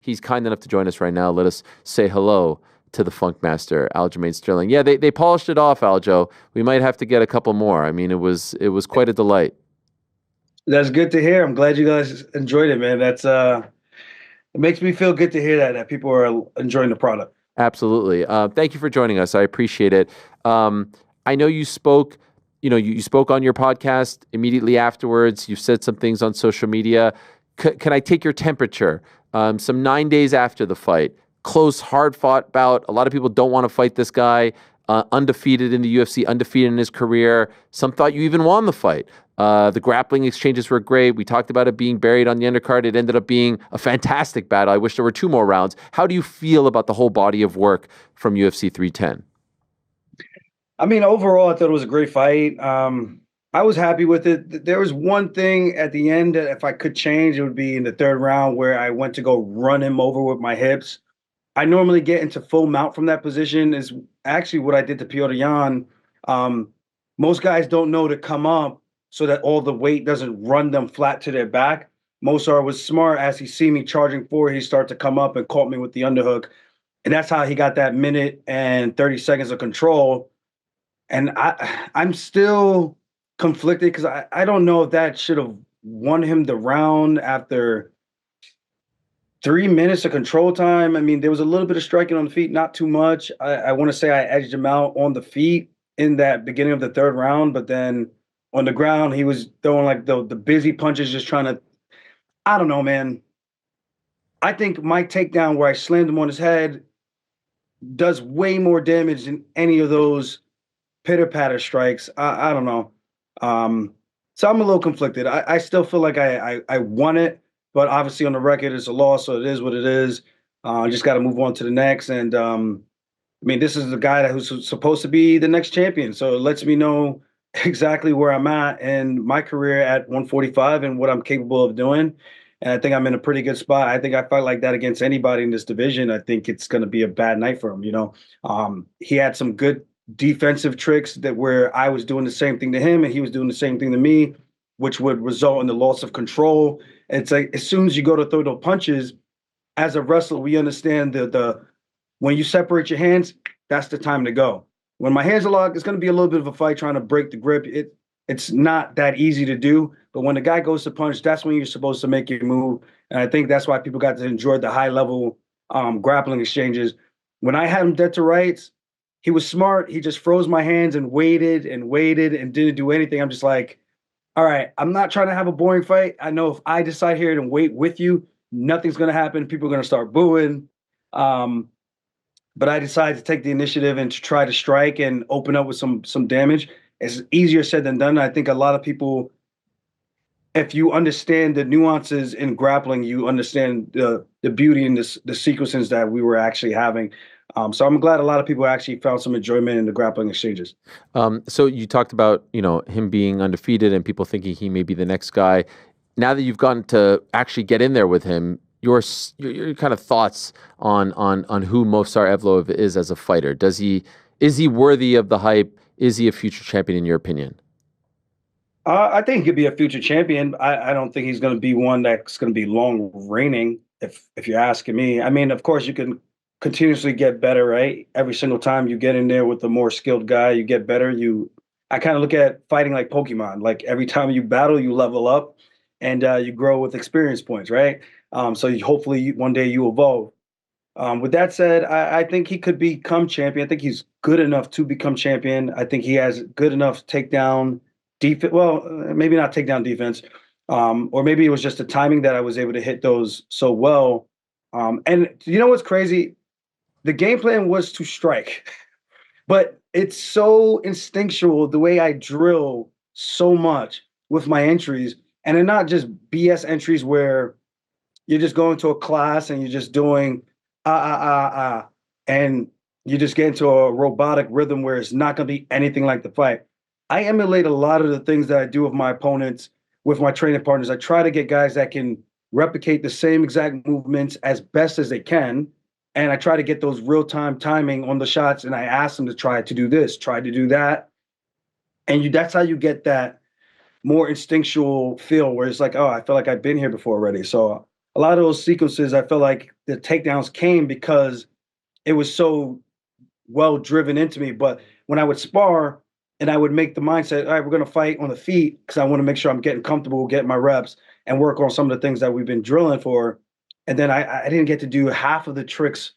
He's kind enough to join us right now. Let us say hello to the Funk Master, Aljamain Sterling. Yeah, they polished it off, Aljo. We might have to get a couple more. I mean, it was quite a delight. That's good to hear. I'm glad you guys enjoyed it, man. It makes me feel good to hear that people are enjoying the product. Absolutely. Thank you for joining us. I appreciate it. I know you spoke. You spoke on your podcast immediately afterwards. You've said some things on social media. Can I take your temperature? Some 9 days after the fight, close, hard-fought bout. A lot of people don't want to fight this guy. Undefeated in the UFC, undefeated in his career. Some thought you even won the fight. The grappling exchanges were great. We talked about it being buried on the undercard. It ended up being a fantastic battle. I wish there were 2 more rounds. How do you feel about the whole body of work from UFC 310? I mean, overall, I thought it was a great fight. I was happy with it. There was one thing at the end that if I could change, it would be in the third round where I went to go run him over with my hips. I normally get into full mount from that position. Is actually what I did to Piotr Jan. Most guys don't know to come up so that all the weight doesn't run them flat to their back. Movsar was smart. As he see me charging forward, he started to come up and caught me with the underhook. And that's how he got that minute and 30 seconds of control. And I'm still conflicted because I don't know if that should have won him the round after 3 minutes of control time. I mean, there was a little bit of striking on the feet, not too much. I want to say I edged him out on the feet in that beginning of the third round, but then on the ground, he was throwing like the busy punches, just trying to, I don't know, man. I think my takedown where I slammed him on his head does way more damage than any of those pitter-patter strikes. I don't know. So I'm a little conflicted. I still feel like I won it, but obviously on the record it's a loss, so it is what it is. I just got to move on to the next. And I mean, this is the guy who's supposed to be the next champion, so it lets me know exactly where I'm at in my career at 145 and what I'm capable of doing. And I think I'm in a pretty good spot. I think I fight like that against anybody in this division. I think it's going to be a bad night for him. He had some good defensive tricks that where I was doing the same thing to him and he was doing the same thing to me, which would result in the loss of control. And it's like as soon as you go to throw those punches, as a wrestler, we understand the when you separate your hands, that's the time to go. When my hands are locked, it's going to be a little bit of a fight trying to break the grip. It's not that easy to do. But when the guy goes to punch, that's when you're supposed to make your move. And I think that's why people got to enjoy the high level grappling exchanges. When I had him dead to rights, he was smart. He just froze my hands and waited and didn't do anything. I'm just like, all right, I'm not trying to have a boring fight. I know if I decide here and wait with you, nothing's going to happen. People are going to start booing. But I decided to take the initiative and to try to strike and open up with some damage. It's easier said than done. I think a lot of people, if you understand the nuances in grappling, you understand the beauty in the sequences that we were actually having. So I'm glad a lot of people actually found some enjoyment in the grappling exchanges. So you talked about, him being undefeated and people thinking he may be the next guy. Now that you've gotten to actually get in there with him, your kind of thoughts on who Movsar Evloev is as a fighter. Is he worthy of the hype? Is he a future champion in your opinion? I think he could be a future champion. I don't think he's going to be one that's going to be long reigning. If you're asking me, I mean, of course you can continuously get better, right? Every single time you get in there with a more skilled guy, you get better. I kind of look at fighting like Pokemon. Like every time you battle, you level up and you grow with experience points, right? So hopefully one day you evolve. With that said, I think he could become champion. I think he's good enough to become champion. I think he has good enough takedown defense. Well, maybe not takedown defense, or maybe it was just the timing that I was able to hit those so well. And you know what's crazy? The game plan was to strike, but it's so instinctual the way I drill so much with my entries, and they're not just BS entries where you're just going to a class and you're just doing and you just get into a robotic rhythm where it's not going to be anything like the fight. I emulate a lot of the things that I do with my opponents, with my training partners. I try to get guys that can replicate the same exact movements as best as they can. And I try to get those real-time timing on the shots. And I ask them to try to do this, try to do that. And that's how you get that more instinctual feel where it's like, oh, I feel like I've been here before already. So a lot of those sequences, I felt like the takedowns came because it was so well driven into me. But when I would spar and I would make the mindset, all right, we're going to fight on the feet because I want to make sure I'm getting comfortable, getting my reps, and work on some of the things that we've been drilling for. And then I didn't get to do half of the tricks,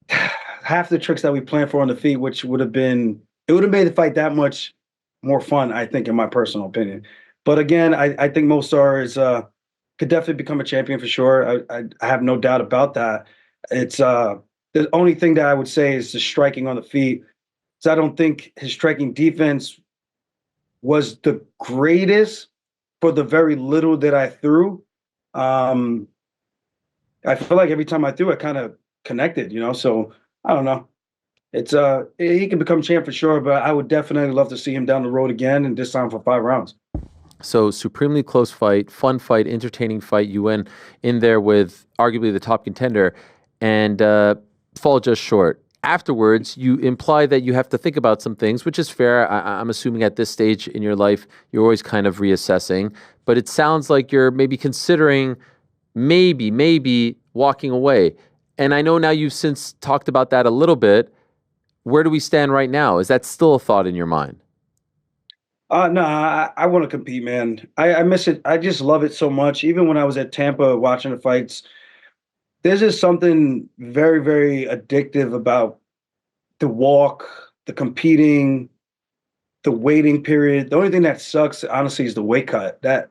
half the tricks that we planned for on the feet, which would have been, it would have made the fight that much more fun, I think, in my personal opinion. But again, I think Movsar is could definitely become a champion for sure. I have no doubt about that. It's the only thing that I would say is the striking on the feet. So I don't think his striking defense was the greatest for the very little that I threw. Um, I feel like every time I threw, I kind of connected, you know. So I don't know. It's he can become champ for sure, but I would definitely love to see him down the road again, and this time for 5 rounds. So supremely close fight, fun fight, entertaining fight. You went in there with arguably the top contender and fall just short. Afterwards, you imply that you have to think about some things, which is fair. I'm assuming at this stage in your life, you're always kind of reassessing. But it sounds like you're maybe considering maybe walking away. And I know now you've since talked about that a little bit. Where do we stand right now? Is that still a thought in your mind? No, I want to compete, man. I miss it. I just love it so much. Even when I was at Tampa watching the fights, there's just something very, very addictive about the walk, the competing, the waiting period. The only thing that sucks, honestly, is the weight cut. That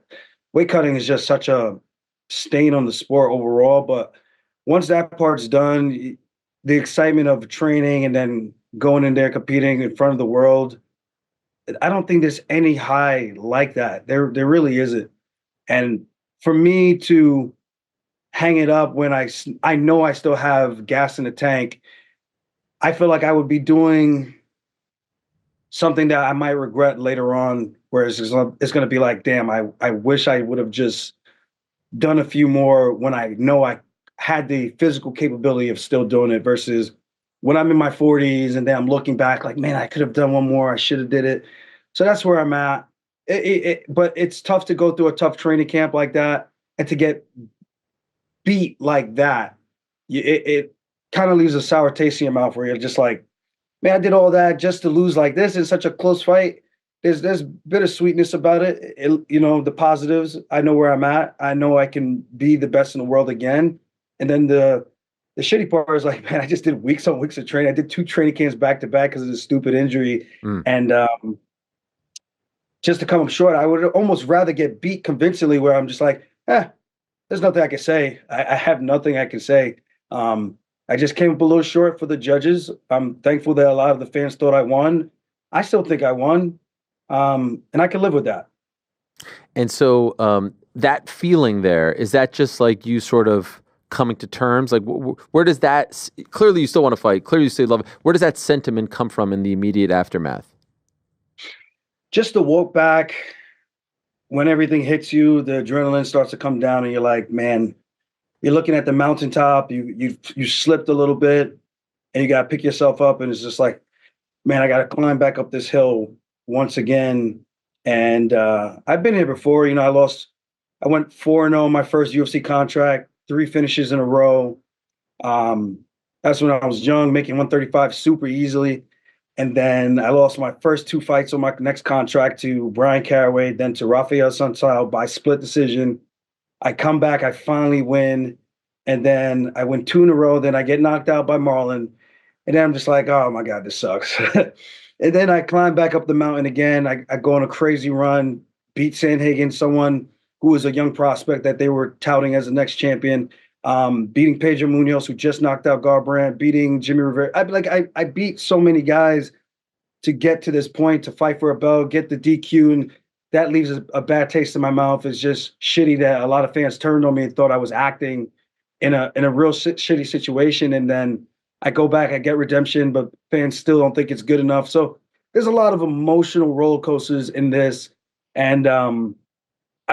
weight cutting is just such a stain on the sport overall. But once that part's done, the excitement of training and then going in there competing in front of the world, I don't think there's any high like that. There really isn't. And for me to hang it up when I know I still have gas in the tank, I feel like I would be doing something that I might regret later on. Whereas it's going to be like, damn, I wish I would have just done a few more when I know I had the physical capability of still doing it versus when I'm in my 40s and then I'm looking back like, man, I could have done one more. I should have did it. So that's where I'm at. But it's tough to go through a tough training camp like that and to get beat like that. It kind of leaves a sour taste in your mouth where you're just like, man, I did all that just to lose like this in such a close fight. There's bittersweetness about it. You know, the positives. I know where I'm at. I know I can be the best in the world again. And then the shitty part is like, man, I just did weeks on weeks of training. I did 2 training camps back to back because of this stupid injury. Mm. And just to come up short, I would almost rather get beat convincingly where I'm just like, there's nothing I can say. I have nothing I can say. I just came up a little short for the judges. I'm thankful that a lot of the fans thought I won. I still think I won. And I can live with that. And so that feeling there, is that just like you sort of coming to terms? Like where does that, clearly you still want to fight, clearly you still love it. Where does that sentiment come from in the immediate aftermath? Just to walk back when everything hits you, the adrenaline starts to come down and you're like, man, you're looking at the mountaintop, you slipped a little bit and you got to pick yourself up. And it's just like, man, I got to climb back up this hill once again. And I've been here before. You know, I went 4-0 my first UFC contract, 3 finishes in a row. That's when I was young, making 135 super easily. And then I lost my first 2 fights on my next contract to Brian Caraway, then to Rafael Santal by split decision. I come back, I finally win. And then I win 2 in a row. Then I get knocked out by Marlon. And then I'm just like, oh my God, this sucks. And then I climb back up the mountain again. I go on a crazy run, beat Sandhagen, someone who was a young prospect that they were touting as the next champion. Beating Pedro Munoz, who just knocked out Garbrandt, beating Jimmy Rivera. I beat so many guys to get to this point, to fight for a belt, get the DQ, and that leaves a bad taste in my mouth. It's just shitty that a lot of fans turned on me and thought I was acting in a real shitty situation. And then I go back, I get redemption, but fans still don't think it's good enough. So there's a lot of emotional roller coasters in this. And I'll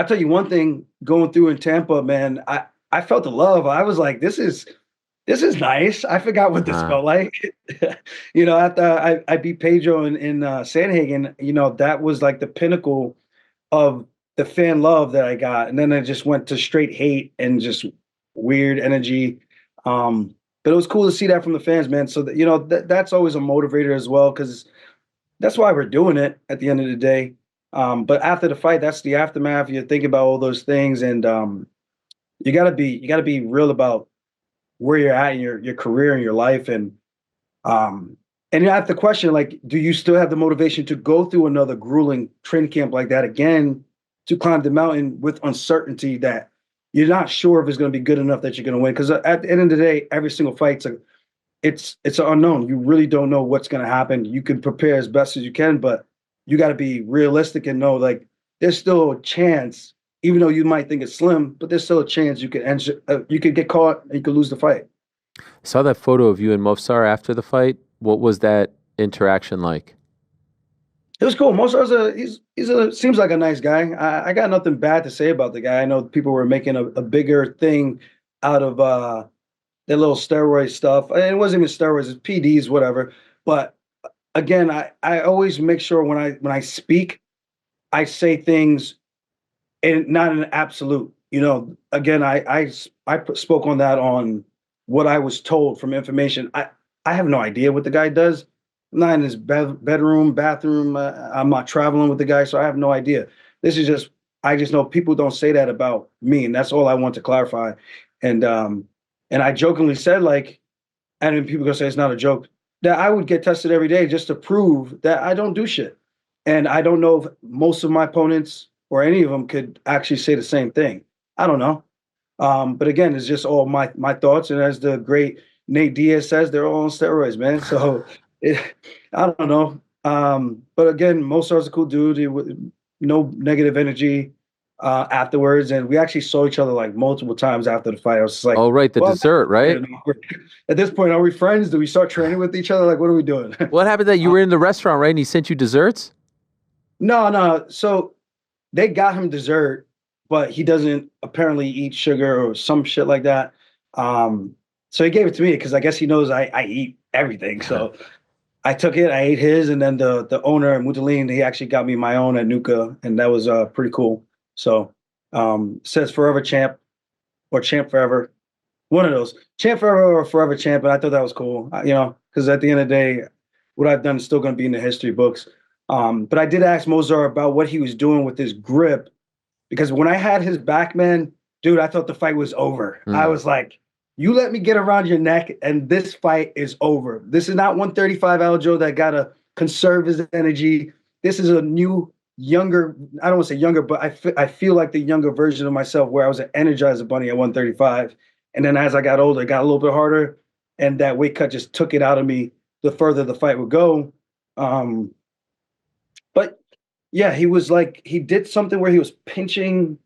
tell you one thing, going through in Tampa, man, I felt the love. I was like, this is nice. I forgot what this felt like. You know, after I beat Pedro in Sandhagen, you know, that was like the pinnacle of the fan love that I got, and then I just went to straight hate and just weird energy. But it was cool to see that from the fans, man. So that, that's always a motivator as well, because that's why we're doing it at the end of the day. But after the fight, that's the aftermath. You think about all those things, and you gotta be real about where you're at in your career and your life, and you have to question, like, do you still have the motivation to go through another grueling training camp like that again, to climb the mountain with uncertainty that you're not sure if it's going to be good enough that you're going to win? Because at the end of the day, every single fight's it's an unknown. You really don't know what's going to happen. You can prepare as best as you can, but you got to be realistic and know, like, there's still a chance, even though you might think it's slim, but there's still a chance you could get caught and you could lose the fight. Saw that photo of you and Movsar after the fight. What was that interaction like? It was cool. Movsar's seems like a nice guy. I got nothing bad to say about the guy. I know people were making a bigger thing out of their little steroid stuff. And it wasn't even steroids, it's PDs, whatever. But again, I always make sure when I speak, I say things and not in an absolute. Again, I spoke on that, on what I was told from information. I have no idea what the guy does. I'm not in his bedroom, bathroom. I'm not traveling with the guy, so I have no idea. I just know people don't say that about me, and that's all I want to clarify. And I jokingly said, like, and then people gonna say it's not a joke, that I would get tested every day just to prove that I don't do shit. And I don't know if most of my opponents or any of them could actually say the same thing. I don't know. But again, it's just all my thoughts. And as the great Nate Diaz says, they're all on steroids, man. So I don't know. But again, Movsar's a cool dude. No negative energy afterwards. And we actually saw each other like multiple times after the fight. I was just like, oh, right, the dessert, right? At this point, are we friends? Do we start training with each other? Like, what are we doing? What happened that you were in the restaurant, right? And he sent you desserts? No. So they got him dessert, but he doesn't apparently eat sugar or some shit like that. So he gave it to me because I guess he knows I eat everything. So I took it, I ate his, and then the owner, Mutalin, he actually got me my own at Nuka, and that was pretty cool. So says Forever Champ or Champ Forever. One of those. Champ Forever or Forever Champ, and I thought that was cool, because at the end of the day, what I've done is still going to be in the history books. But I did ask Movsar about what he was doing with his grip, because when I had his back, man, dude, I thought the fight was over. I was like, you let me get around your neck, and this fight is over. This is not 135 Aljo that got to conserve his energy. This is a new, younger, I don't want to say younger, but I feel like the younger version of myself, where I was an Energizer Bunny at 135. And then as I got older, it got a little bit harder, and that weight cut just took it out of me the further the fight would go. But yeah, he did something where he was pinching.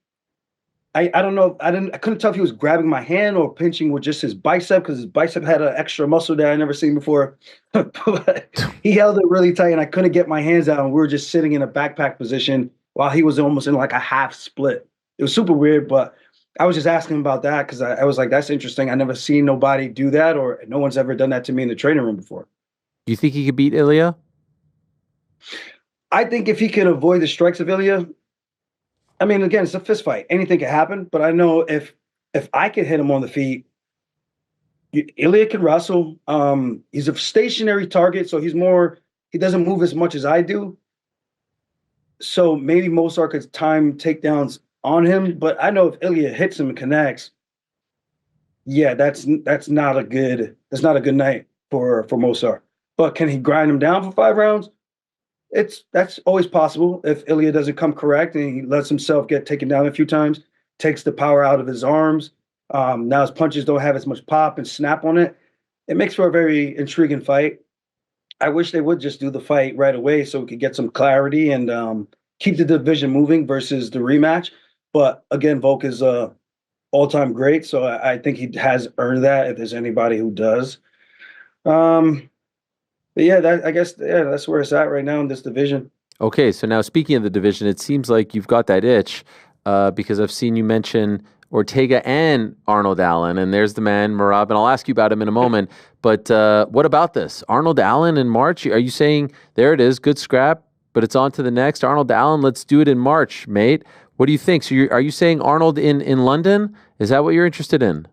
I don't know. I couldn't tell if he was grabbing my hand or pinching with just his bicep, because his bicep had an extra muscle that I never seen before. But he held it really tight, and I couldn't get my hands out, and we were just sitting in a backpack position while he was almost in like a half split. It was super weird, but I was just asking about that because I was like, that's interesting. I never seen nobody do that, or no one's ever done that to me in the training room before. Do you think he could beat Ilya? I think if he can avoid the strikes of Ilya, I mean, again, it's a fist fight. Anything can happen, but I know if I can hit him on the feet, Ilya can wrestle. He's a stationary target, so he doesn't move as much as I do. So maybe Movsar could time takedowns on him, but I know if Ilya hits him and connects, yeah, that's not a good night for Movsar. But can he grind him down for 5 rounds? That's always possible if Ilya doesn't come correct and he lets himself get taken down a few times, takes the power out of his arms. Now his punches don't have as much pop and snap on it. It makes for a very intriguing fight. I wish they would just do the fight right away so we could get some clarity and keep the division moving versus the rematch. But again, Volk is all-time great, so I think he has earned that if there's anybody who does. But yeah, I guess that's where it's at right now in this division. Okay, so now speaking of the division, it seems like you've got that itch because I've seen you mention Ortega and Arnold Allen, and there's the man, Merab, and I'll ask you about him in a moment. But what about this? Arnold Allen in March? Are you saying, there it is, good scrap, but it's on to the next? Arnold Allen, let's do it in March, mate. What do you think? So are you saying Arnold in London? Is that what you're interested in?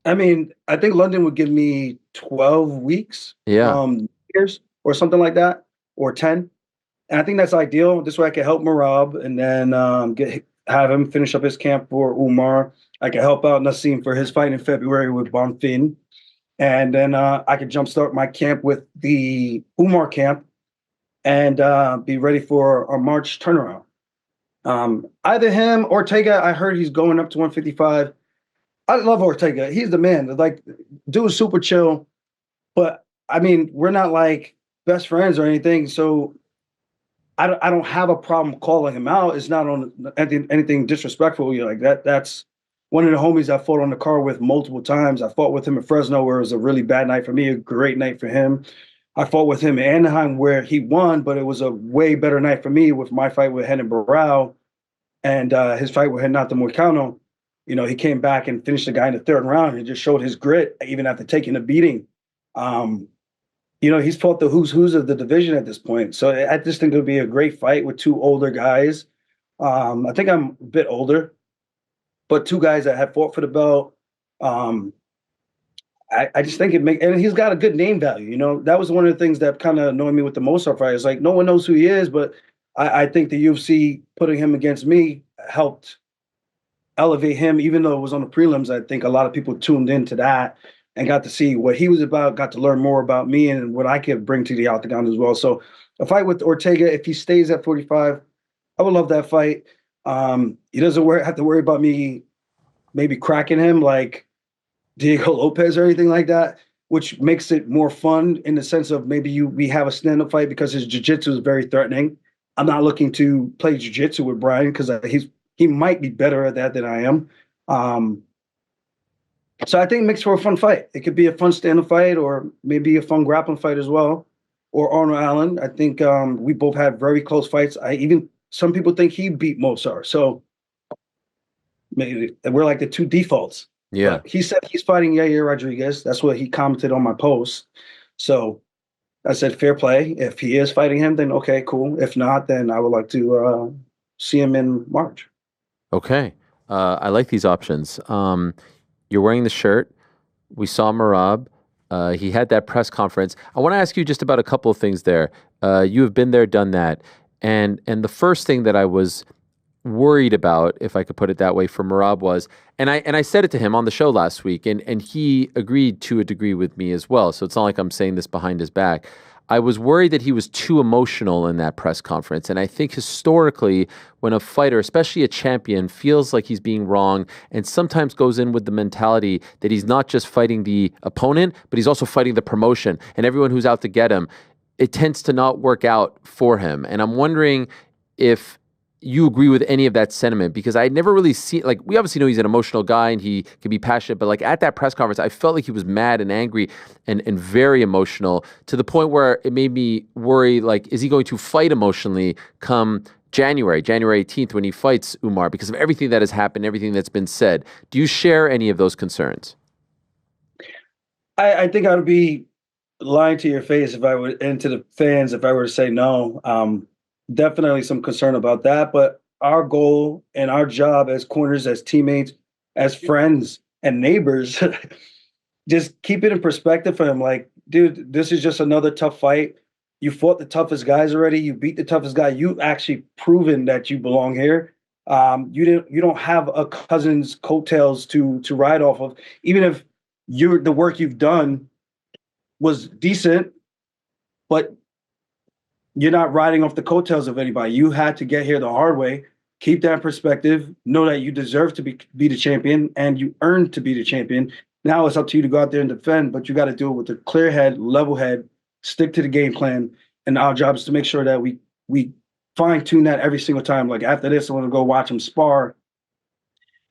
I mean, I think London would give me 12 weeks, Yeah. years or something like that, or 10. And I think that's ideal. This way I can help Merab and then have him finish up his camp for Umar. I can help out Nassim for his fight in February with Bonfim. And then I could jumpstart my camp with the Umar camp and be ready for our March turnaround. Either him, Ortega, I heard he's going up to 155. I love Ortega. He's the man. Like, dude's super chill. But I mean, we're not like best friends or anything. So I don't have a problem calling him out. It's not on anything disrespectful. You're like that. That's one of the homies I fought on the car with multiple times. I fought with him in Fresno, where it was a really bad night for me, a great night for him. I fought with him in Anaheim, where he won, but it was a way better night for me with my fight with Renan Barao and his fight with Renato Moicano. You know, he came back and finished the guy in the third round. He just showed his grit, even after taking a beating. You know, he's fought the who's of the division at this point. So I just think it would be a great fight with two older guys. I think I'm a bit older, but two guys that have fought for the belt. I just think and he's got a good name value. You know, that was one of the things that kind of annoyed me with the Movsar fight. It's like no one knows who he is, but I think the UFC putting him against me helped elevate him, even though it was on the prelims. I think a lot of people tuned into that and got to see what he was about, got to learn more about me and what I could bring to the octagon as well. So a fight with Ortega, if he stays at 45, I would love that fight. He doesn't have to worry about me maybe cracking him like Diego Lopez or anything like that, which makes it more fun in the sense of maybe we have a stand-up fight because his jiu-jitsu is very threatening. I'm not looking to play jiu-jitsu with Brian because he might be better at that than I am. So I think it makes for a fun fight. It could be a fun stand-up fight or maybe a fun grappling fight as well. Or Arnold Allen. I think we both had very close fights. Some people think he beat Movsar. So maybe we're like the two defaults. Yeah. But he said he's fighting Yair Rodriguez. That's what he commented on my post. So I said, fair play. If he is fighting him, then okay, cool. If not, then I would like to see him in March. Okay. I like these options. You're wearing the shirt. We saw Merab. He had that press conference. I want to ask you just about a couple of things there. You have been there, done that. And the first thing that I was worried about, if I could put it that way, for Merab was, and I said it to him on the show last week, and he agreed to a degree with me as well. So it's not like I'm saying this behind his back. I was worried that he was too emotional in that press conference. And I think historically, when a fighter, especially a champion, feels like he's being wrong and sometimes goes in with the mentality that he's not just fighting the opponent, but he's also fighting the promotion and everyone who's out to get him, it tends to not work out for him. And I'm wondering if you agree with any of that sentiment, because I never really see, like, we obviously know he's an emotional guy and he can be passionate, but like at that press conference, I felt like he was mad and angry and very emotional to the point where it made me worry, like, is he going to fight emotionally come January 18th when he fights Umar because of everything that has happened, everything that's been said? Do you share any of those concerns? I think I would be lying to your face if I would, and to the fans, if I were to say no. Definitely some concern about that, but our goal and our job as corners, as teammates, as friends and neighbors, just keep it in perspective for him. Like, dude, this is just another tough fight. You fought the toughest guys already. You beat the toughest guy. You actually proven that you belong here. You don't have a cousin's coattails to ride off of. Even if the work you've done was decent, but you're not riding off the coattails of anybody. You had to get here the hard way. Keep that in perspective. Know that you deserve to be the champion and you earned to be the champion. Now it's up to you to go out there and defend, but you got to do it with a clear head, level head, stick to the game plan. And our job is to make sure that we fine tune that every single time. Like after this, I want to go watch him spar.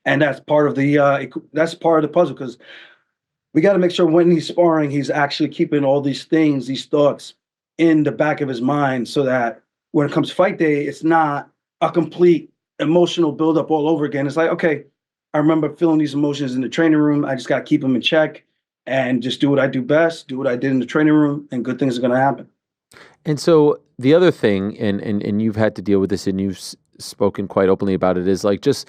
And that's part of the puzzle, because we got to make sure when he's sparring, he's actually keeping all these things, these thoughts in the back of his mind, so that when it comes fight day, it's not a complete emotional buildup all over again. It's like, okay, I remember feeling these emotions in the training room. I just got to keep them in check and just do what I do best, do what I did in the training room, and good things are going to happen. And so the other thing, and you've had to deal with this, and you've spoken quite openly about it, is like just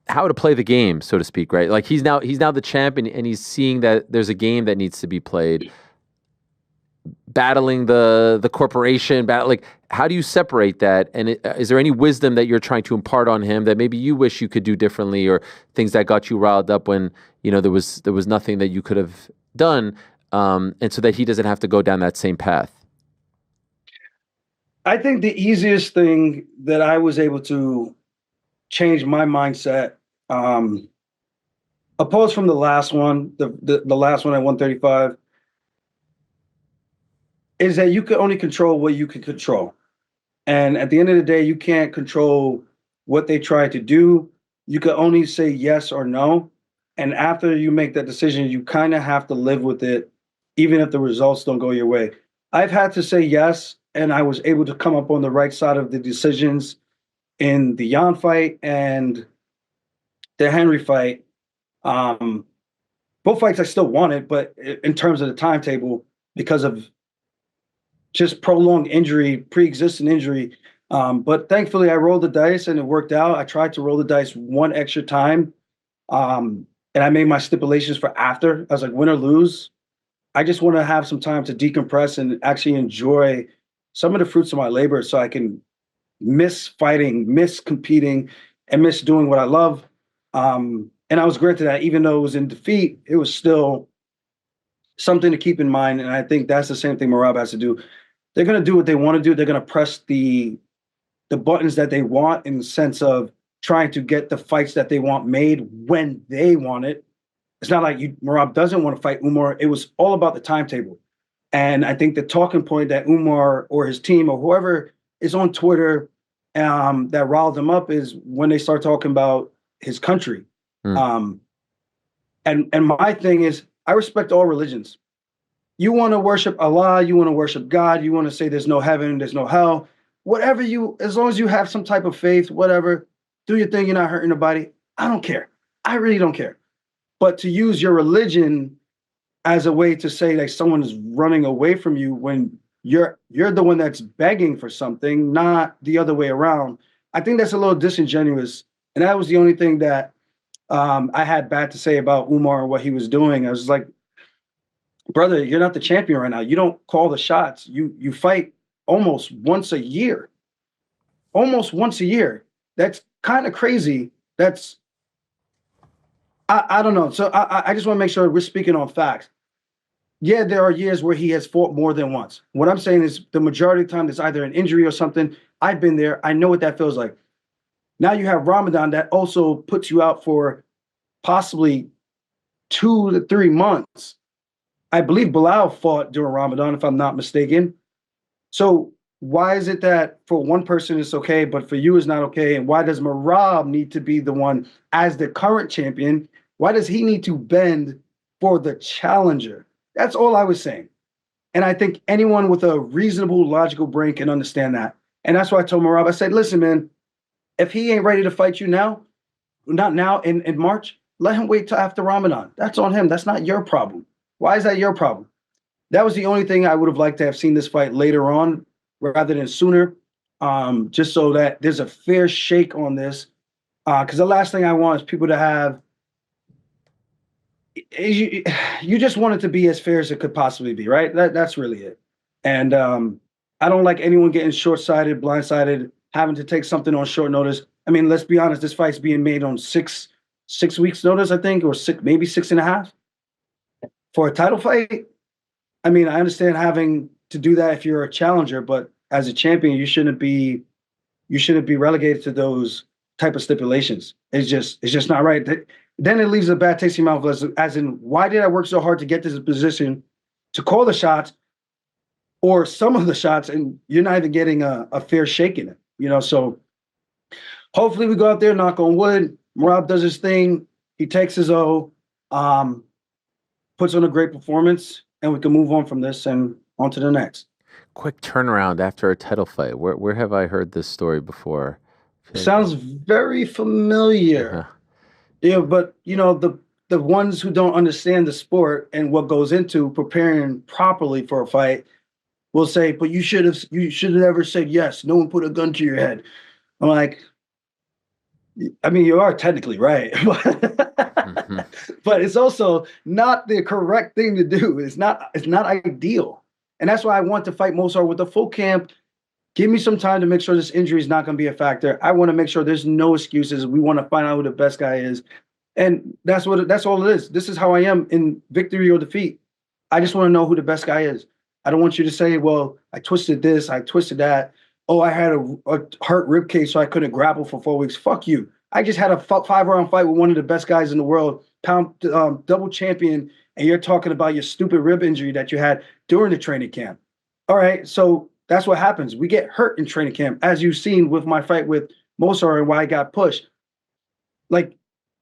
how to play the game, so to speak, right? Like he's now the champ, and he's seeing that there's a game that needs to be played. Battling the corporation, like how do you separate that? And is there any wisdom that you're trying to impart on him that maybe you wish you could do differently, or things that got you riled up when there was nothing that you could have done, and so that he doesn't have to go down that same path? I think the easiest thing that I was able to change my mindset, opposed from the last one, the last one at 135, is that you can only control what you can control. And at the end of the day, you can't control what they try to do. You can only say yes or no. And after you make that decision, you kind of have to live with it, even if the results don't go your way. I've had to say yes, and I was able to come up on the right side of the decisions in the Jan fight and the Henry fight. Both fights I still wanted, but in terms of the timetable, because of just prolonged injury, pre-existing injury. But thankfully, I rolled the dice and it worked out. I tried to roll the dice one extra time, and I made my stipulations for after. I was like, win or lose, I just want to have some time to decompress and actually enjoy some of the fruits of my labor, so I can miss fighting, miss competing, and miss doing what I love. And I was granted that, even though it was in defeat, it was still something to keep in mind. And I think that's the same thing Merab has to do. They're going to do what they want to do. They're going to press the buttons that they want, in the sense of trying to get the fights that they want made when they want it. It's not like Merab doesn't want to fight Umar. It was all about the timetable. And I think the talking point that Umar or his team or whoever is on Twitter that riled them up is when they start talking about his country. And my thing is, I respect all religions. You want to worship Allah, you want to worship God, you want to say there's no heaven, there's no hell, whatever as long as you have some type of faith, whatever, do your thing, you're not hurting nobody. I don't care. I really don't care. But to use your religion as a way to say like someone is running away from you when you're the one that's begging for something, not the other way around, I think that's a little disingenuous. And that was the only thing that I had bad to say about Umar and what he was doing. I was like, brother, you're not the champion right now. You don't call the shots. You fight almost once a year. Almost once a year. That's kind of crazy. I don't know. So I just want to make sure we're speaking on facts. Yeah, there are years where he has fought more than once. What I'm saying is the majority of the time there's either an injury or something. I've been there. I know what that feels like. Now you have Ramadan that also puts you out for possibly 2 to 3 months. I believe Bilal fought during Ramadan, if I'm not mistaken. So why is it that for one person it's okay, but for you it's not okay? And why does Merab need to be the one as the current champion? Why does he need to bend for the challenger? That's all I was saying. And I think anyone with a reasonable, logical brain can understand that. And that's why I told Merab, I said, listen, man, if he ain't ready to fight you now, not now in March, let him wait till after Ramadan. That's on him. That's not your problem. Why is that your problem? That was the only thing I would have liked to have seen this fight later on rather than sooner, just so that there's a fair shake on this. Because the last thing I want is people to have, you just want it to be as fair as it could possibly be, right? That's really it. And I don't like anyone getting short-sighted, blindsided, having to take something on short notice. I mean, let's be honest, this fight's being made on six weeks notice, I think, or maybe 6.5 for a title fight. I mean, I understand having to do that if you're a challenger, but as a champion, you shouldn't be relegated to those type of stipulations. It's just not right. Then it leaves a bad taste in your mouth, as in, why did I work so hard to get this position to call the shots or some of the shots, and you're not even getting a fair shake in it, So hopefully we go out there, knock on wood. Merab does his thing. He takes his O, puts on a great performance, and we can move on from this and on to the next. Quick turnaround after a title fight. Where have I heard this story before? Sounds very familiar. Yeah, but the ones who don't understand the sport and what goes into preparing properly for a fight will say, but you should have never said yes. No one put a gun to your head. I'm like, I mean, you are technically right, Mhm. but it's also not the correct thing to do. It's not ideal. And that's why I want to fight Movsar with a full camp. Give me some time to make sure this injury is not going to be a factor. I want to make sure there's no excuses. We want to find out who the best guy is. And that's all it is. This is how I am in victory or defeat. I just want to know who the best guy is. I don't want you to say, well, I twisted this, I twisted that. Oh, I had a hurt rib cage, so I couldn't grapple for 4 weeks. Fuck you. I just had a 5-round fight with one of the best guys in the world, pound double champion, and you're talking about your stupid rib injury that you had during the training camp. All right, so that's what happens. We get hurt in training camp, as you've seen with my fight with Movsar and why I got pushed. Like,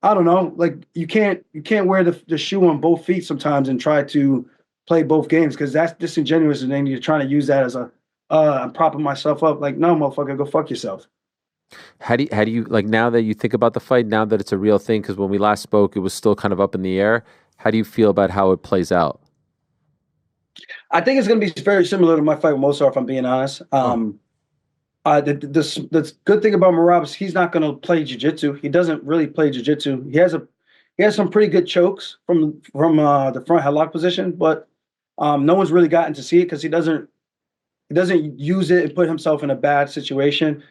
I don't know, like you can't wear the shoe on both feet sometimes and try to play both games because that's disingenuous, and then you're trying to use that as a I'm propping myself up. Like, no, motherfucker, go fuck yourself. How do you like now that you think about the fight, now that it's a real thing? Because when we last spoke, it was still kind of up in the air. How do you feel about how it plays out? I think it's going to be very similar to my fight with Movsar, if I'm being honest. Oh, The good thing about Merab is he's not going to play jiu-jitsu. He doesn't really play jiu-jitsu. He has some pretty good chokes from the front headlock position, but no one's really gotten to see it because he doesn't use it and put himself in a bad situation.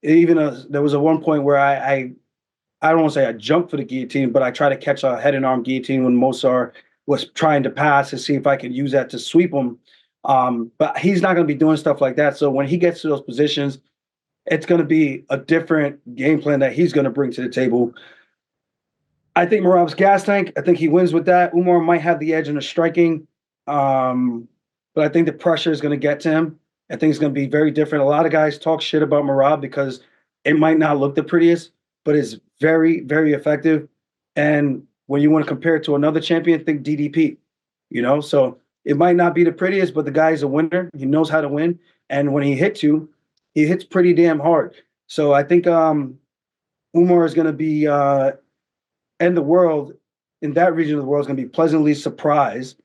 Even there was a one point where I don't want to say I jumped for the guillotine, but I tried to catch a head and arm guillotine when Movsar was trying to pass to see if I could use that to sweep him. But he's not going to be doing stuff like that. So when he gets to those positions, it's going to be a different game plan that he's going to bring to the table. I think Merab's gas tank. I think he wins with that. Umar might have the edge in the striking, but I think the pressure is going to get to him. I think it's going to be very different. A lot of guys talk shit about Merab because it might not look the prettiest, but it's very, very effective. And when you want to compare it to another champion, think DDP. So it might not be the prettiest, but the guy's a winner. He knows how to win, and when he hits you, he hits pretty damn hard. So I think Umar is going to be and the world in that region of the world is going to be pleasantly surprised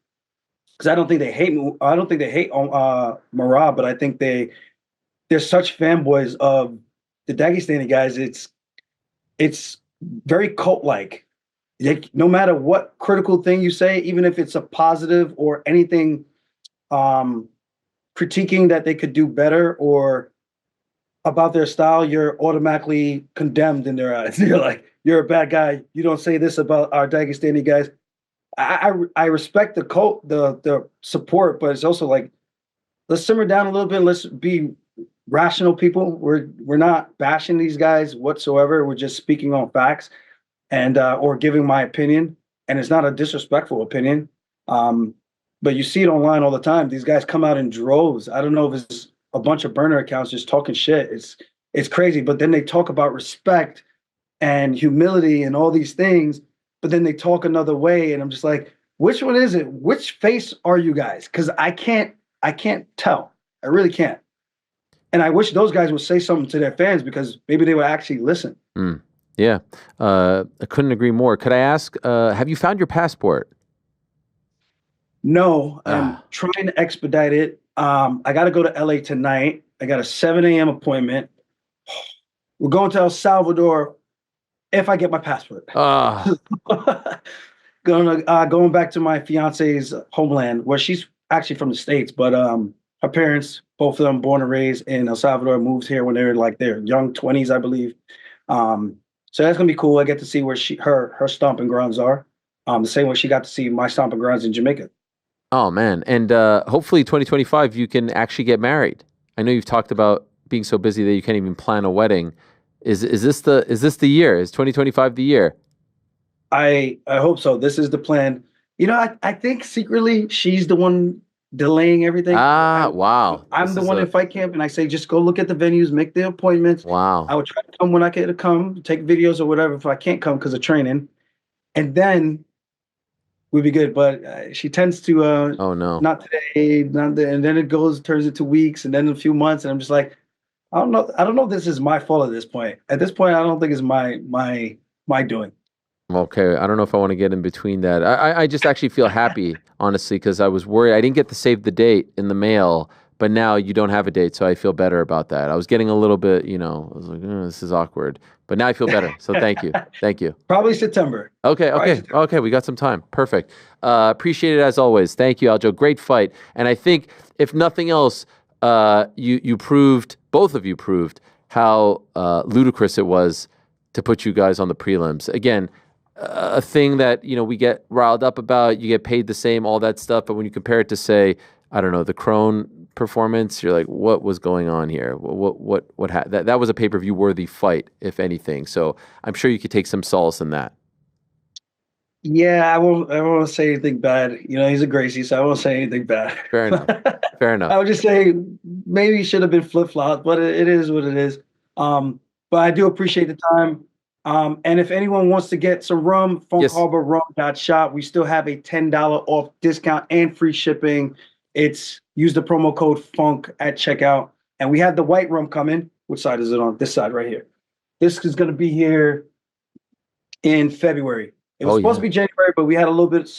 because I don't think they hate. I don't think they hate Merab, but I think they're such fanboys of the Dagestani guys. It's very cult like. No matter what critical thing you say, even if it's a positive or anything critiquing that they could do better or about their style, you're automatically condemned in their eyes. You're like, you're a bad guy. You don't say this about our Dagestani guys. I respect the cult, the support, but it's also like, let's simmer down a little bit. Let's be rational people. We're not bashing these guys whatsoever. We're just speaking on facts and or giving my opinion. And it's not a disrespectful opinion. But you see it online all the time. These guys come out in droves. I don't know if it's a bunch of burner accounts just talking shit. It's crazy. But then they talk about respect and humility and all these things, but then they talk another way. And I'm just like, which one is it? Which face are you guys? Because I can't tell. I really can't. And I wish those guys would say something to their fans because maybe they would actually listen. mm, yeah. I couldn't agree more. Could I ask, have you found your passport? No, I'm Ah, trying to expedite it. I got to go to LA tonight. I got a 7 a.m. appointment. We're going to El Salvador if I get my passport. ah, Going back to my fiance's homeland, where she's actually from the States, but her parents, both of them born and raised in El Salvador, moved here when they were like their young 20s, I believe. So that's gonna be cool. I get to see where her stomping grounds are. The same way she got to see my stomping grounds in Jamaica. oh man. And hopefully 2025 you can actually get married. I know you've talked about being so busy that you can't even plan a wedding. Is this the year? Is 2025 the year? I hope so. This is the plan. I think secretly she's the one delaying everything. Ah, wow. I'm This the is one in fight camp, and I say just go look at the venues, make the appointments. wow. I would try to come when I could come, take videos or whatever if I can't come because of training, and then we'd be good. But she tends to Oh no. not today, and then it turns into weeks, and then a few months, and I'm just like, I don't know. I don't know if this is my fault at this point. At this point, I don't think it's my doing. Okay, I don't know if I want to get in between that. I just actually feel happy, honestly, because I was worried. I didn't get to save the date in the mail, but now you don't have a date, so I feel better about that. I was getting a little bit, I was like, this is awkward, but now I feel better. So thank you. Thank you. Probably September. Okay. We got some time. Perfect. Appreciate it as always. Thank you, Aljo. Great fight. And I think if nothing else, you proved, both of you proved how ludicrous it was to put you guys on the prelims. Again, a thing that, we get riled up about, you get paid the same, all that stuff. But when you compare it to, say, I don't know, the Crone performance, you're like, what was going on here? That was a pay-per-view worthy fight, if anything. So I'm sure you could take some solace in that. Yeah, I won't say anything bad. He's a Gracie, so I won't say anything bad. Fair enough. I would just say maybe he should have been flip-flopped, but it is what it is. But I do appreciate the time. And if anyone wants to get some rum, funkharborrum.shop, we still have a $10 off discount and free shipping. Use the promo code FUNK at checkout. And we have the white rum coming. Which side is it on? This side right here. This is going to be here in February. It was supposed to be January, but we had a little bit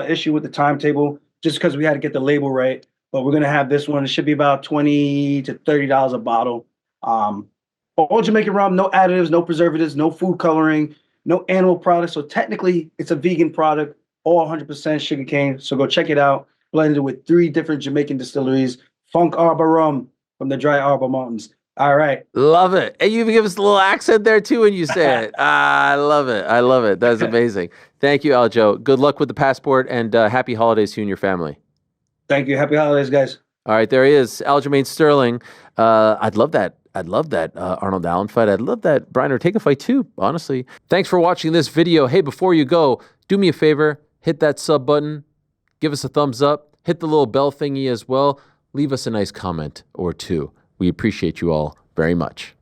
issue with the timetable just because we had to get the label right. But we're going to have this one. It should be about $20 to $30 a bottle. All Jamaican rum, no additives, no preservatives, no food coloring, no animal products. So technically, it's a vegan product, all 100% sugarcane. So go check it out. Blended with 3 different Jamaican distilleries. Funk Arbor Rum from the Dry Arbor Mountains. All right. Love it. And you even give us a little accent there, too, when you say it. I love it. That's amazing. Thank you, Aljo. Good luck with the passport, and happy holidays to you and your family. Thank you. Happy holidays, guys. All right, there he is, Aljamain Sterling. I'd love that Arnold Allen fight. I'd love that Brian Ortega fight, too, honestly. Thanks for watching this video. Hey, before you go, do me a favor. Hit that sub button. Give us a thumbs up. Hit the little bell thingy as well. Leave us a nice comment or two. We appreciate you all very much.